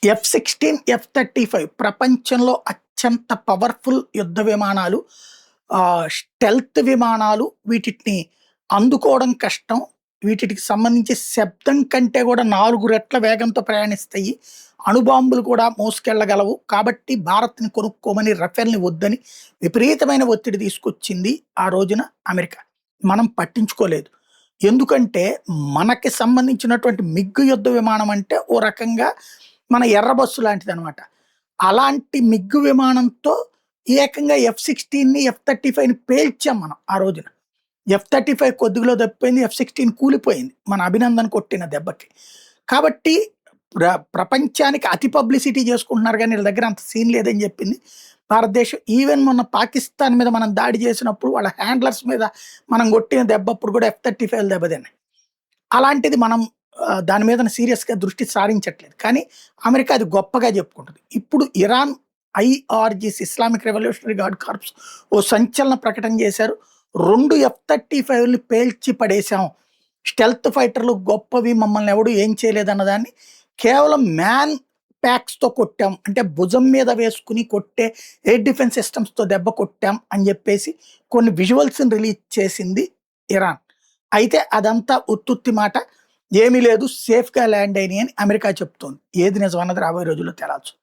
F-16, F-35 ప్రపంచంలో అత్యంత powerful యుద్ధ విమానాలు. స్టెల్త్ విమానాలు. వీటిని అందుకోవడం కష్టం. వీటికి సంబంధించి శబ్దం కంటే కూడా 4 రెట్ల వేగంతో ప్రయాణిస్తాయి. అణుబాంబులు కూడా మోసుకెళ్ళగలవు. కాబట్టి భారత్‌ని కొనుక్కోమని, రఫేల్‌ని వద్దని విపరీతమైన ఒత్తిడి తీసుకొచ్చింది ఆ రోజున అమెరికా. మనం పట్టించుకోలేదు. ఎందుకంటే మనకి సంబంధించినటువంటి మిగ్ యుద్ధ విమానం అంటే ఓ రకంగా మన ఎర్ర బస్సు లాంటిదనమాట. అలాంటి మిగ్ విమానంతో ఏకంగా F-16ని, F-35ని పేల్చాం మనం ఆ రోజున. F-35 కొద్దిగలో తప్పిపోయింది. F-16 కూలిపోయింది. మన అభినందన్ కొట్టిన దెబ్బకి. కాబట్టి ప్రపంచానికి అతి పబ్లిసిటీ చేసుకుంటున్నారు గానీ వీళ్ళ దగ్గర అంత సీన్ లేదని చెప్పింది భారతదేశం. ఈవెన్ మొన్న పాకిస్తాన్ మీద మనం దాడి చేసినప్పుడు వాళ్ళ హ్యాండ్లర్స్ మీద మనం కొట్టిన దెబ్బప్పుడు కూడా F-35 దెబ్బతిన్నాయి. అలాంటిది మనం దాని మీద సీరియస్‌గా దృష్టి సారించట్లేదు. కానీ అమెరికా అది గొప్పగా చెప్పుకుంటది. ఇప్పుడు Iran IRGC Islamic revolutionary guard corps ఓ సంచలన ప్రకటన చేశారు. 2 F-35ని పేల్చి పడేసాం. స్టెల్త్ ఫైటర్లు గొప్పవి, మమ్మల్ని ఎవడు ఏం చేయలేదన్న దాన్ని కేవలం మ్యాన్ ప్యాక్స్‌తో కొట్టాం. అంటే భుజం మీద వేసుకుని కొట్టే ఎయిర్ డిఫెన్స్ సిస్టమ్స్‌తో దెబ్బ కొట్టాం అని చెప్పేసి కొన్ని విజువల్స్‌ని రిలీజ్ చేసింది ఇరాన్. అయితే అదంతా ఉత్తుత్తి మాట. ఏమీ లేదు, సేఫ్‌గా ల్యాండ్ అయినాయి అని అమెరికా చెప్తోంది. ఏది నిజం అన్నది రాబోయే రోజుల్లో తేలాల్సి ఉంది.